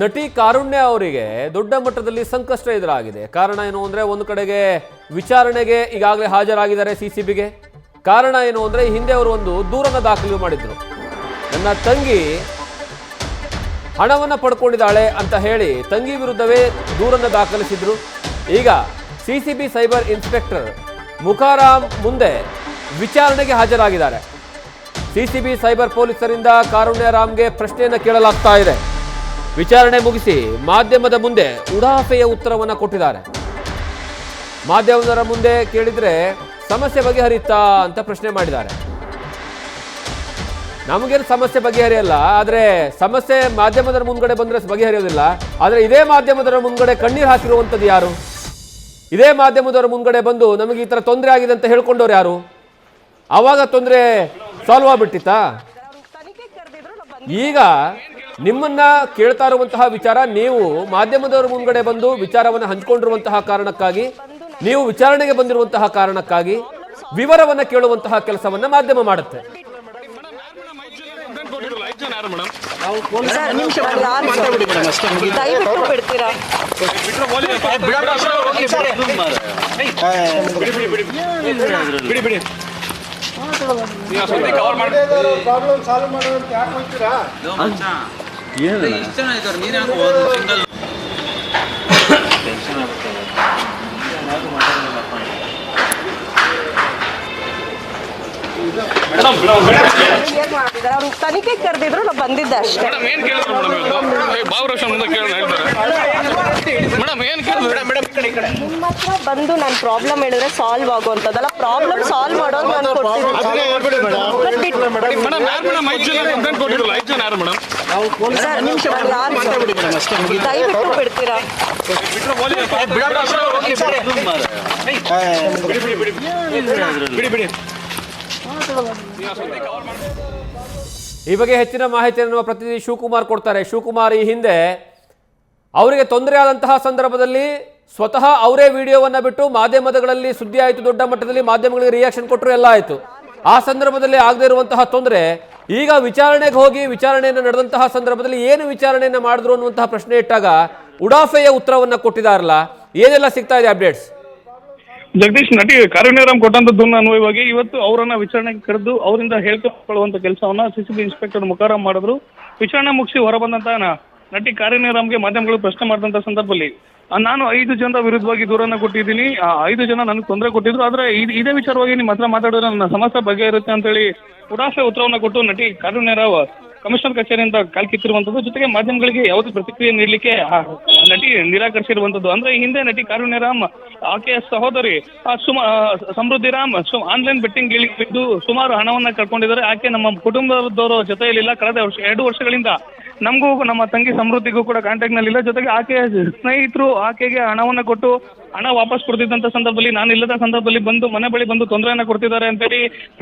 ನಟಿ ಕಾರುಣ್ಯ ಅವರಿಗೆ ದೊಡ್ಡ ಮಟ್ಟದಲ್ಲಿ ಸಂಕಷ್ಟ ಎದುರಾಗಿದೆ. ಕಾರಣ ಏನು ಅಂದರೆ, ಒಂದು ಕಡೆಗೆ ವಿಚಾರಣೆಗೆ ಈಗಾಗಲೇ ಹಾಜರಾಗಿದ್ದಾರೆ ಸಿಸಿಬಿಗೆ. ಕಾರಣ ಏನು ಅಂದರೆ, ಹಿಂದೆ ಅವರು ಒಂದು ದೂರನ್ನು ದಾಖಲು ಮಾಡಿದ್ರು. ನನ್ನ ತಂಗಿ ಹಣವನ್ನು ಪಡ್ಕೊಂಡಿದ್ದಾಳೆ ಅಂತ ಹೇಳಿ ತಂಗಿ ವಿರುದ್ಧವೇ ದೂರನ್ನು ದಾಖಲಿಸಿದ್ರು. ಈಗ ಸಿಸಿಬಿ ಸೈಬರ್ ಇನ್ಸ್ಪೆಕ್ಟರ್ ಮುಖಾರಾಮ್ ಮುಂದೆ ವಿಚಾರಣೆಗೆ ಹಾಜರಾಗಿದ್ದಾರೆ. ಸಿಸಿಬಿ ಸೈಬರ್ ಪೊಲೀಸರಿಂದ ಕಾರುಣ್ಯ ರಾಮ್ಗೆ ಪ್ರಶ್ನೆಯನ್ನು ಕೇಳಲಾಗ್ತಾ ಇದೆ. ವಿಚಾರಣೆ ಮುಗಿಸಿ ಮಾಧ್ಯಮದ ಮುಂದೆ ಉಡಾಫೆಯ ಉತ್ತರವನ್ನು ಕೊಟ್ಟಿದ್ದಾರೆ. ಮಾಧ್ಯಮದರ ಮುಂದೆ ಕೇಳಿದ್ರೆ ಸಮಸ್ಯೆ ಬಗೆಹರಿಯುತ್ತಾ ಅಂತ ಪ್ರಶ್ನೆ ಮಾಡಿದ್ದಾರೆ. ನಮಗೇನು ಸಮಸ್ಯೆ ಬಗೆಹರಿಯಲ್ಲ, ಆದರೆ ಸಮಸ್ಯೆ ಮಾಧ್ಯಮದರ ಮುಂದ್ಗಡೆ ಬಂದರೆ ಬಗೆಹರಿಯೋದಿಲ್ಲ. ಆದರೆ ಇದೇ ಮಾಧ್ಯಮದರ ಮುಂದ್ಗಡೆ ಕಣ್ಣೀರು ಹಾಕಿರುವಂಥದ್ದು ಯಾರು? ಇದೇ ಮಾಧ್ಯಮದವರ ಮುಂದ್ಗಡೆ ಬಂದು ನಮಗೆ ಈ ಥರ ತೊಂದರೆ ಆಗಿದೆ ಅಂತ ಹೇಳ್ಕೊಂಡವ್ರು ಯಾರು? ಆವಾಗ ತೊಂದರೆ ಸಾಲ್ವ್ ಆಗ್ಬಿಟ್ಟಿತ್ತಾ? ಈಗ ನಿಮ್ಮನ್ನ ಕೇಳ್ತಾ ಇರುವಂತಹ ವಿಚಾರ, ನೀವು ಮಾಧ್ಯಮದವರ ಮುಂದ್ಗಡೆ ಬಂದು ವಿಚಾರವನ್ನು ಹಂಚಿಕೊಂಡಿರುವಂತಹ ಕಾರಣಕ್ಕಾಗಿ, ನೀವು ವಿಚಾರಣೆಗೆ ಬಂದಿರುವಂತಹ ಕಾರಣಕ್ಕಾಗಿ ವಿವರವನ್ನು ಕೇಳುವಂತಹ ಕೆಲಸವನ್ನ ಮಾಧ್ಯಮ ಮಾಡುತ್ತೆ. ಪ್ರಾಬ್ಲಮ್ ಸಾಲ್ವ್ ಮಾಡೋದು ಯಾಕೆ ಹೋಗ್ತೀರಾ? ತನಿಖೆ ಕರೆದಿದ್ರು ನಾವು ಬಂದಿದ್ದೆ ಅಷ್ಟೇ. ನಿಮ್ಮ ಹತ್ರ ಬಂದು ನಾನು ಪ್ರಾಬ್ಲಮ್ ಹೇಳಿದ್ರೆ ಸಾಲ್ವ್ ಆಗುವಂಥದ್ದಲ್ಲ. ಪ್ರಾಬ್ಲಮ್ ಸಾಲ್ವ್ ಮಾಡೋದು ನಾನು ದಯವಿಟ್ಟು ಬಿಡ್ತೀರಾ? ಈ ಬಗ್ಗೆ ಹೆಚ್ಚಿನ ಮಾಹಿತಿಯನ್ನು ಪ್ರತಿನಿಧಿ ಶಿವಕುಮಾರ್ ಕೊಡ್ತಾರೆ. ಶಿವಕುಮಾರ್, ಈ ಹಿಂದೆ ಅವರಿಗೆ ತೊಂದರೆ ಆದಂತಹ ಸಂದರ್ಭದಲ್ಲಿ ಸ್ವತಃ ಅವರೇ ವಿಡಿಯೋವನ್ನು ಬಿಟ್ಟು ಮಾಧ್ಯಮಗಳಲ್ಲಿ ಸುದ್ದಿ ಆಯಿತು, ದೊಡ್ಡ ಮಟ್ಟದಲ್ಲಿ ಮಾಧ್ಯಮಗಳಿಗೆ ರಿಯಾಕ್ಷನ್ ಕೊಟ್ಟರು, ಎಲ್ಲ ಆಯಿತು. ಆ ಸಂದರ್ಭದಲ್ಲಿ ಆಗದೇ ಇರುವಂತಹ ತೊಂದರೆ ಈಗ ವಿಚಾರಣೆಗೆ ಹೋಗಿ ವಿಚಾರಣೆಯನ್ನು ನಡೆದಂತಹ ಸಂದರ್ಭದಲ್ಲಿ ಏನು ವಿಚಾರಣೆಯನ್ನು ಮಾಡಿದ್ರು ಅನ್ನುವಂತಹ ಪ್ರಶ್ನೆ ಇಟ್ಟಾಗ ಉಡಾಫೆಯ ಉತ್ತರವನ್ನು ಕೊಟ್ಟಿದ್ದಾರಲ್ಲ, ಏನೆಲ್ಲ ಸಿಗ್ತಾ ಇದೆ ಅಪ್ಡೇಟ್ಸ್? ಜಗದೀಶ್, ನಟಿ ಕಾರುಣ್ಯ ರಾಮ್ ಕೊಟ್ಟಂತದ್ದು ಅನ್ವಯವಾಗಿ ಇವತ್ತು ಅವರನ್ನ ವಿಚಾರಣೆಗೆ ಕರೆದು ಅವರಿಂದ ಹೇಳ್ಕೊಳ್ಳುವಂತ ಕೆಲಸವನ್ನ ಸಿಸಿಬಿ ಇನ್ಸ್ಪೆಕ್ಟರ್ ಮುಖಾರಾಮ್ ಮಾಡಿದ್ರು. ವಿಚಾರಣೆ ಮುಗಿಸಿ ಹೊರಬಂದಂತ ನಟಿ ಕಾರುಣ್ಯ ರಾಮ್ಗೆ ಮಾಧ್ಯಮಗಳು ಪ್ರಶ್ನೆ ಮಾಡಿದಂತ ಸಂದರ್ಭದಲ್ಲಿ ನಾನು 5 ಜನರ ವಿರುದ್ಧವಾಗಿ ದೂರನ್ನ ಕೊಟ್ಟಿದ್ದೀನಿ, 5 ಜನ ನನಗೆ ತೊಂದರೆ ಕೊಟ್ಟಿದ್ರು, ಆದ್ರೆ ಇದೇ ವಿಚಾರವಾಗಿ ನಿಮ್ಮ ಹತ್ರ ಮಾತಾಡಿದ್ರೆ ನನ್ನ ಸಮಸ್ಯೆ ಬಗೆಹರುತ್ತೆ ಅಂತ ಹೇಳಿ ಉಡಾಫೆ ಉತ್ತರವನ್ನ ಕೊಟ್ಟು ನಟಿ ಕಾರುಣ್ಯ ರಾವ್ ಕಮಿಷನರ್ ಕಚೇರಿಯಿಂದ ಕಾಲ್ಕಿತ್ತಿರುವಂತದ್ದು. ಜೊತೆಗೆ ಮಾಧ್ಯಮಗಳಿಗೆ ಯಾವುದೇ ಪ್ರತಿಕ್ರಿಯೆ ನೀಡಲಿಕ್ಕೆ ನಟಿ ನಿರಾಕರಿಸಿರುವಂತದ್ದು. ಅಂದ್ರೆ ಈ ಹಿಂದೆ ನಟಿ ಕಾರುಣ್ಯ ರಾಮ್ ಆಕೆಯ ಸಹೋದರಿ ಸಮೃದ್ಧಿ ರಾಮ್ ಆನ್ಲೈನ್ ಬೆಟ್ಟಿಂಗ್ ಬಿದ್ದು ಸುಮಾರು ಹಣವನ್ನ ಕಳ್ಕೊಂಡಿದ್ದಾರೆ. ಆಕೆ ನಮ್ಮ ಕುಟುಂಬದವರ ಜೊತೆಯಲ್ಲಿಲ್ಲ. ಕಳೆದ 2 ವರ್ಷಗಳಿಂದ ನಮಗೂ ನಮ್ಮ ತಂಗಿ ಸಮೃದ್ಧಿಗೂ ಕೂಡ ಕಾಂಟ್ಯಾಕ್ಟ್ ನಲ್ಲಿ ಇಲ್ಲ. ಜೊತೆಗೆ ಆಕೆಯ ಸ್ನೇಹಿತರು ಆಕೆಗೆ ಹಣವನ್ನ ಕೊಟ್ಟು ಹಣ ವಾಪಸ್ ಕೊಡ್ತಿದ್ದಂತ ಸಂದರ್ಭದಲ್ಲಿ, ನಾನು ಇಲ್ಲದ ಸಂದರ್ಭದಲ್ಲಿ ಬಂದು ಮನೆ ಬಳಿ ಬಂದು ತೊಂದರೆಯನ್ನ ಕೊಡ್ತಿದ್ದಾರೆ ಅಂತೇಳಿ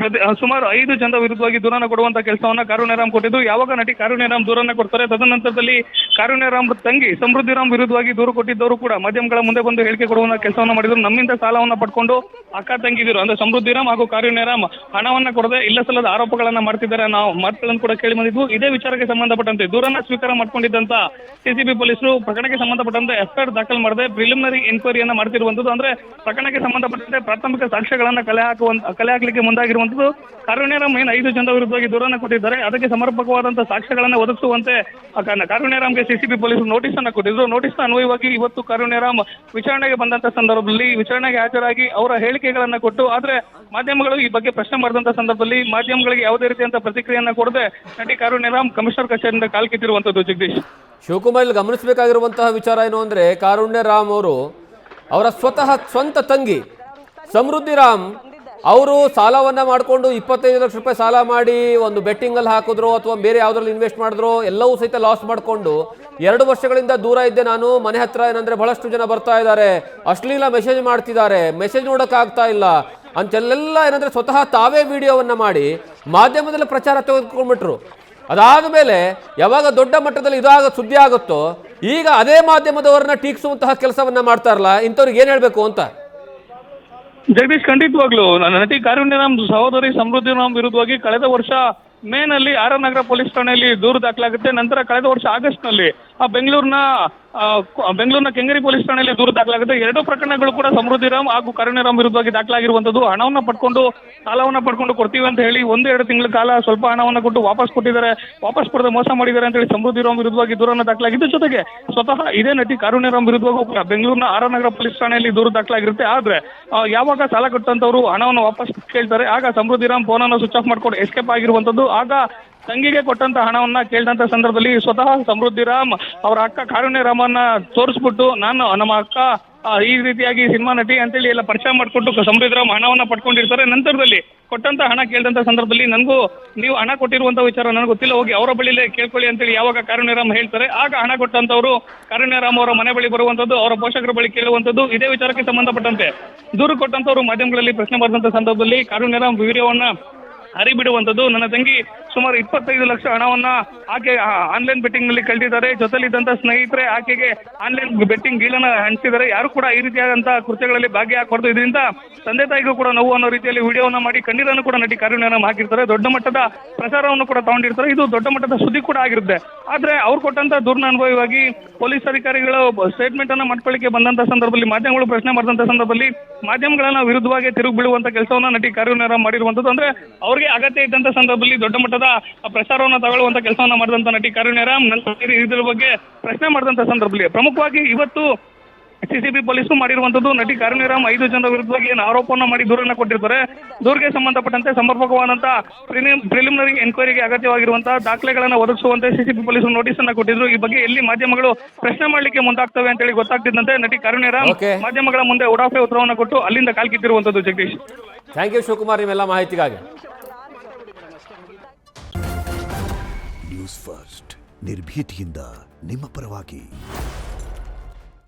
ಸುಮಾರು 5 ಜನರ ವಿರುದ್ಧವಾಗಿ ದೂರನ್ನ ಕೊಡುವಂತ ಕೆಲಸವನ್ನ ಕಾರುಣ್ಯ ರಾಮ್ ಕೊಟ್ಟಿದ್ದು. ಯಾವಾಗ ನಟಿ ಕಾರುಣ್ಯ ರಾಮ್ ದೂರನ್ನ ಕೊಡ್ತಾರೆ, ತದನಂತರದಲ್ಲಿ ಕಾರುಣ್ಯ ರಾಮ್ ತಂಗಿ ಸಮೃದ್ಧಿ ರಾಮ್ ವಿರುದ್ಧವಾಗಿ ದೂರು ಕೊಟ್ಟಿದ್ದವರು ಕೂಡ ಮಾಧ್ಯಮಗಳ ಮುಂದೆ ಬಂದು ಹೇಳಿಕೆ ಕೊಡುವಂತ ಕೆಲಸವನ್ನ ಮಾಡಿದ್ರು. ನಮ್ಮಿಂದ ಸಾಲವನ್ನ ಪಡ್ಕೊಂಡು ಅಕ್ಕ ತಂಗಿದಿರು ಅಂದ್ರೆ ಸಮೃದ್ಧಿ ರಾಮ್ ಹಾಗೂ ಕಾರುಣ್ಯ ರಾಮ್ ಹಣವನ್ನ ಕೊಡದೆ ಇಲ್ಲ ಸಲ್ಲದ ಆರೋಪಗಳನ್ನ ಮಾಡ್ತಿದ್ದಾರೆ. ನಾವು ಮಾತುಗಳನ್ನು ಕೂಡ ಕೇಳಿ ಬಂದಿದ್ವು. ಇದೇ ವಿಚಾರಕ್ಕೆ ಸಂಬಂಧಪಟ್ಟಂತೆ ದೂರನ್ನ ಸ್ವೀಕಾರ ಮಾಡ್ಕೊಂಡಿದ್ದಂತ ಸಿಸಿಬಿ ಪೊಲೀಸರು ಪ್ರಕರಣಕ್ಕೆ ಸಂಬಂಧಪಟ್ಟಂತೆ ಎಫ್ಐಆರ್ ದಾಖಲು ಮಾಡದೆ ಪ್ರಿಲಿಮಿನರಿ ಎನ್ಕ್ವೈರಿಯನ್ನ ಮಾಡ್ತಿರುವಂತದ್ದು. ಅಂದ್ರೆ ಪ್ರಕರಣಕ್ಕೆ ಸಂಬಂಧಪಟ್ಟಂತೆ ಪ್ರಾಥಮಿಕ ಸಾಕ್ಷ್ಯಗಳನ್ನ ಕಲೆ ಹಾಕಲಿಕ್ಕೆ ಮುಂದಾಗಿರುವಂತದ್ದು. ಕಾರುಣ್ಯ ರಾಮ್ 5 ಜನರ ವಿರುದ್ಧವಾಗಿ ದೂರನ್ನ ಕೊಟ್ಟಿದ್ದಾರೆ. ಅದಕ್ಕೆ ಸಮರ್ಪಕವಾದಂತಹ ಸಾಕ್ಷ್ಯಗಳನ್ನ ಒದಗಿಸುವಂತೆ ಕಾರುಣ್ಯ ರಾಮ್ಗೆ ಸಿಸಿಬಿ ಪೊಲೀಸರು ನೋಟಿಸ್ ಅನ್ನ ಕೊಟ್ಟಿದ್ರು. ನೋಟಿಸ್ ಅನ್ವಯವಾಗಿ ಇವತ್ತು ಕಾರುಣ್ಯ ರಾಮ್ ವಿಚಾರಣೆಗೆ ಬಂದಂತ ಸಂದರ್ಭದಲ್ಲಿ ವಿಚಾರಣೆಗೆ ಹಾಜರಾಗಿ ಅವರ ಹೇಳಿಕೆಗಳನ್ನ ಕೊಟ್ಟು, ಆದ್ರೆ ಮಾಧ್ಯಮಗಳು ಈ ಬಗ್ಗೆ ಪ್ರಶ್ನೆ ಮಾಡಿದಂತ ಸಂದರ್ಭದಲ್ಲಿ ಮಾಧ್ಯಮಗಳಿಗೆ ಯಾವುದೇ ರೀತಿಯಂತ ಪ್ರತಿಕ್ರಿಯೆಯನ್ನ ಕೊಡದೆ ನಟಿ ಕಾರುಣ್ಯ ರಾಮ್ ಕಮಿಷನರ್ ಕಚೇರಿಯಿಂದ ಕಾಲ್ಕಿತ್ತಿರುವಂತದ್ದು. ಜಗದೀಶ್, ಶಿವಕುಮಾರ್, ಇಲ್ಲಿ ಗಮನಿಸಬೇಕಾಗಿರುವಂತಹ ವಿಚಾರ ಏನು ಅಂದರೆ, ಕಾರುಣ್ಯ ರಾಮ್ ಅವರು ಅವರ ಸ್ವಂತ ತಂಗಿ ಸಮೃದ್ಧಿ ರಾಮ್ ಅವರು ಸಾಲವನ್ನು ಮಾಡಿಕೊಂಡು 25 ಲಕ್ಷ ರೂಪಾಯಿ ಸಾಲ ಮಾಡಿ ಒಂದು ಬೆಟ್ಟಿಂಗಲ್ಲಿ ಹಾಕಿದ್ರು ಅಥವಾ ಬೇರೆ ಯಾವುದ್ರಲ್ಲಿ ಇನ್ವೆಸ್ಟ್ ಮಾಡಿದ್ರು, ಎಲ್ಲವೂ ಸಹಿತ ಲಾಸ್ ಮಾಡಿಕೊಂಡು 2 ವರ್ಷಗಳಿಂದ ದೂರ ಇದ್ದೆ ನಾನು. ಮನೆ ಹತ್ರ ಏನಂದರೆ ಬಹಳಷ್ಟು ಜನ ಬರ್ತಾ ಇದ್ದಾರೆ, ಅಶ್ಲೀಲ ಮೆಸೇಜ್ ಮಾಡ್ತಿದ್ದಾರೆ, ಮೆಸೇಜ್ ನೋಡೋಕ್ಕಾಗ್ತಾ ಇಲ್ಲ ಅಂತೆಲ್ಲ ಏನಂದರೆ ಸ್ವತಃ ತಾವೇ ವಿಡಿಯೋವನ್ನು ಮಾಡಿ ಮಾಧ್ಯಮದಲ್ಲಿ ಪ್ರಚಾರ ತೆಗೆದುಕೊಂಡ್ಬಿಟ್ರು. ಅದಾದ ಮೇಲೆ ಯಾವಾಗ ದೊಡ್ಡ ಮಟ್ಟದಲ್ಲಿ ಸುದ್ದಿ ಆಗುತ್ತೋ ಈಗ ಅದೇ ಮಾಧ್ಯಮದವರನ್ನ ಟೀಕಿಸುವಂತಹ ಕೆಲಸವನ್ನ ಮಾಡ್ತಾರಲ್ಲ, ಇಂಥವ್ರಿಗೆ ಏನು ಹೇಳಬೇಕು ಅಂತ? ಜಗದೀಶ್, ಖಂಡಿತವಾಗ್ಲು ನಟಿ ಕಾರುಣ್ಯ ರಾಮ್ ಸಹೋದರಿ ಸಮೃದ್ಧಿ ರಾಮ್ ವಿರುದ್ಧವಾಗಿ ಕಳೆದ ವರ್ಷ ಮೇನಲ್ಲಿ ಆರ್ ನಗರ ಪೊಲೀಸ್ ಠಾಣೆಯಲ್ಲಿ ದೂರು ದಾಖಲಾಗುತ್ತೆ. ನಂತರ ಕಳೆದ ವರ್ಷ ಆಗಸ್ಟ್ ನಲ್ಲಿ ಬೆಂಗಳೂರಿನ ಕೆಂಗೇರಿ ಪೊಲೀಸ್ ಠಾಣೆಯಲ್ಲಿ ದೂರು ದಾಖಲಾಗುತ್ತೆ. ಎರಡೂ ಪ್ರಕರಣಗಳು ಕೂಡ ಸಮೃದ್ಧಿರಾಮ್ ಹಾಗೂ ಕಾರುಣ್ಯರಾಮ್ ವಿರುದ್ಧವಾಗಿ ದಾಖಲಾಗಿರುವಂತದ್ದು. ಹಣವನ್ನ ಪಡ್ಕೊಂಡು ಸಾಲವನ್ನ ಪಡ್ಕೊಂಡು ಕೊಡ್ತೀವಿ ಅಂತ ಹೇಳಿ 1-2 ತಿಂಗಳ ಕಾಲ ಸ್ವಲ್ಪ ಹಣವನ್ನ ಕೊಟ್ಟು ವಾಪಸ್ ಕೊಟ್ಟಿದ್ದಾರೆ, ವಾಪಸ್ ಕೊಡದೆ ಮೋಸ ಮಾಡಿದ್ದಾರೆ ಅಂತ ಹೇಳಿ ಸಮೃದ್ಧಿರಾಮ್ ವಿರುದ್ಧವಾಗಿ ದೂರನ್ನ ದಾಖಲಾಗಿದ್ದು. ಜೊತೆಗೆ ಸ್ವತಃ ಇದೇ ನಟಿ ಕಾರುಣ್ಯರಾಮ್ ವಿರುದ್ಧವೂ ಕೂಡ ಬೆಂಗಳೂರಿನ ಆರ್ ನಗರ ಪೊಲೀಸ್ ಠಾಣೆಯಲ್ಲಿ ದೂರು ದಾಖಲಾಗಿರುತ್ತೆ. ಆದ್ರೆ ಯಾವಾಗ ಸಾಲ ಕೊಟ್ಟಂತವರು ಹಣವನ್ನು ವಾಪಸ್ ಕೇಳ್ತಾರೆ, ಆಗ ಸಮೃದ್ಧಿರಾಮ್ ಫೋನನ್ನು ಸ್ವಿಚ್ ಆಫ್ ಮಾಡ್ಕೊಂಡು ಎಸ್ಕೇಪ್ ಆಗಿರುವಂತದ್ದು. ಆಗ ತಂಗಿಗೆ ಕೊಟ್ಟಂತ ಹಣವನ್ನ ಕೇಳಿದಂತ ಸಂದರ್ಭದಲ್ಲಿ ಸ್ವತಃ ಸಮೃದ್ಧಿರಾಮ್ ಅವರ ಅಕ್ಕ ಕಾರುಣ್ಯರಾಮನ್ನ ತೋರಿಸ್ಬಿಟ್ಟು, ನಾನು ನಮ್ಮ ಅಕ್ಕ ಈ ರೀತಿಯಾಗಿ ಸಿನಿಮಾ ನಟಿ ಅಂತೇಳಿ ಎಲ್ಲ ಪರಿಚಯ ಮಾಡಿಕೊಟ್ಟು ಸಮೃದ್ಧಿರಾಮ್ ಹಣವನ್ನ ಪಡ್ಕೊಂಡಿರ್ತಾರೆ. ನಂತರದಲ್ಲಿ ಕೊಟ್ಟಂತ ಹಣ ಕೇಳಿದಂತ ಸಂದರ್ಭದಲ್ಲಿ ನನಗೂ ನೀವು ಹಣ ಕೊಟ್ಟಿರುವಂತ ವಿಚಾರ ನನಗೆ ಗೊತ್ತಿಲ್ಲ, ಹೋಗಿ ಅವರ ಬಳಿಲೇ ಕೇಳ್ಕೊಳ್ಳಿ ಅಂತೇಳಿ ಯಾವಾಗ ಕಾರುಣ್ಯರಾಮ್ ಹೇಳ್ತಾರೆ, ಆಗ ಹಣ ಕೊಟ್ಟಂತವರು ಕಾರುಣ್ಯರಾಮ್ ಅವರ ಮನೆ ಬಳಿ ಬರುವಂತದ್ದು, ಅವರ ಪೋಷಕರ ಬಳಿ ಕೇಳುವಂತದ್ದು. ಇದೇ ವಿಚಾರಕ್ಕೆ ಸಂಬಂಧಪಟ್ಟಂತೆ ದೂರು ಕೊಟ್ಟಂತವರು ಮಾಧ್ಯಮಗಳಲ್ಲಿ ಪ್ರಶ್ನೆ ಮಾಡಿದಂತ ಸಂದರ್ಭದಲ್ಲಿ ಕಾರುಣ್ಯರಾಮ್ ವಿಡಿಯೋವನ್ನ ಹರಿಬಿಡುವಂಥದ್ದು. ನನ್ನ ತಂಗಿ ಸುಮಾರು 25 ಲಕ್ಷ ಹಣವನ್ನ ಆಕೆ ಆನ್ಲೈನ್ ಬೆಟ್ಟಿಂಗ್ ನಲ್ಲಿ ಕಳೆದಿದ್ದಾರೆ. ಜೊತೆಲಿದ್ದಂತ ಸ್ನೇಹಿತರೆ ಆಕೆಗೆ ಆನ್ಲೈನ್ ಬೆಟ್ಟಿಂಗ್ ಗೀಳನ್ನ ಹಂಚಿದ್ದಾರೆ. ಯಾರು ಕೂಡ ಈ ರೀತಿಯಾದಂತಹ ಕೃತ್ಯಗಳಲ್ಲಿ ಭಾಗಿಯಾಗಬಾರ್ದು, ಇದರಿಂದ ತಂದೆ ತಾಯಿಗೂ ಕೂಡ ನೋವು ಅನ್ನೋ ರೀತಿಯಲ್ಲಿ ವಿಡಿಯೋವನ್ನ ಮಾಡಿ ಕಣ್ಣೀರನ್ನು ಕೂಡ ನಟಿ ಕಾರುಣ್ಯರಾಮ್ ಹಾಕಿರ್ತಾರೆ. ದೊಡ್ಡ ಮಟ್ಟದ ಪ್ರಚಾರವನ್ನು ಕೂಡ ತಗೊಂಡಿರ್ತಾರೆ. ಇದು ದೊಡ್ಡ ಮಟ್ಟದ ಸುದ್ದಿ ಕೂಡ ಆಗಿರುತ್ತೆ. ಆದ್ರೆ ಅವ್ರು ಕೊಟ್ಟಂತ ದೂರಿನ ಅನುಭವವಾಗಿ ಪೊಲೀಸ್ ಅಧಿಕಾರಿಗಳು ಸ್ಟೇಟ್ಮೆಂಟ್ ಅನ್ನ ಮಾಡ್ಕೊಳ್ಳಿಕ್ಕೆ ಬಂದಂತ ಸಂದರ್ಭದಲ್ಲಿ ಮಾಧ್ಯಮಗಳು ಪ್ರಶ್ನೆ ಮಾಡಿದಂತ ಸಂದರ್ಭದಲ್ಲಿ ಮಾಧ್ಯಮಗಳನ್ನ ವಿರುದ್ಧವಾಗಿ ತಿರುಗಿ ಬೀಳುವಂತ ಕೆಲಸವನ್ನ ನಟಿ ಕಾರುಣ್ಯರಾಮ್ ಮಾಡಿರುವಂತದ್ದು. ಅಂದ್ರೆ ಅವ್ರಿಗೆ ಅಗತ್ಯ ಇದ್ದಂತ ಸಂದರ್ಭದಲ್ಲಿ ದೊಡ್ಡ ಮಟ್ಟದ ಪ್ರಚಾರವನ್ನು ತಗೊಳ್ಳುವಂತ ಕೆಲಸವನ್ನ ಮಾಡಿದಂತ ನಟಿ ಕಾರುಣ್ಯರಾಮ್ ಇದ್ರ ಬಗ್ಗೆ ಪ್ರಶ್ನೆ ಮಾಡಿದಂತ ಸಂದರ್ಭದಲ್ಲಿ ಪ್ರಮುಖವಾಗಿ ಇವತ್ತು ಸಿಸಿಬಿ ಪೊಲೀಸರು ಮಾಡಿರುವಂತದ್ದು ನಟಿ ಕಾರುಣ್ಯರಾಮ್ 5 ಜನರ ವಿರುದ್ಧವಾಗಿ ಏನು ಆರೋಪವನ್ನ ಮಾಡಿ ದೂರನ್ನ ಕೊಟ್ಟಿರ್ತಾರೆ. ದೂರಿಗೆ ಸಂಬಂಧಪಟ್ಟಂತೆ ಸಮರ್ಪಕವಾದಂತಹ ಪ್ರಿಲಿಮಿನರಿ ಎನ್ಕ್ವೈರಿಗೆ ಅಗತ್ಯವಾಗಿರುವಂತಹ ದಾಖಲೆಗಳನ್ನ ಒದಗಿಸುವಂತೆ ಸಿಸಿಬಿ ಪೊಲೀಸರು ನೋಟಿಸ್ ಅನ್ನ ಕೊಟ್ಟಿದ್ರು. ಈ ಬಗ್ಗೆ ಎಲ್ಲಿ ಮಾಧ್ಯಮಗಳು ಪ್ರಶ್ನೆ ಮಾಡ್ಲಿಕ್ಕೆ ಮುಂದಾಗ್ತವೆ ಅಂತ ಹೇಳಿ ಗೊತ್ತಾಗ್ತಿದ್ದಂತೆ ನಟಿ ಕಾರುಣ್ಯರಾಮ್ ಮಾಧ್ಯಮಗಳ ಮುಂದೆ ಉಡಾಫೆ ಉತ್ತರವನ್ನ ಕೊಟ್ಟು ಅಲ್ಲಿಂದ ಕಾಲ್ಕಿತ್ತಿರುವಂತದ್ದು. ಜಗದೀಶ್, ಥ್ಯಾಂಕ್ ಯು ಶಿವಕುಮಾರ್ ನಿಮ್ಮೆಲ್ಲ ಮಾಹಿತಿಗಾಗಿ. ನ್ಯೂಸ್ ಫಸ್ಟ್ ನಿರ್ಭೀತಿಯಿಂದ ನಿಮ್ಮ ಪರವಾಗಿ.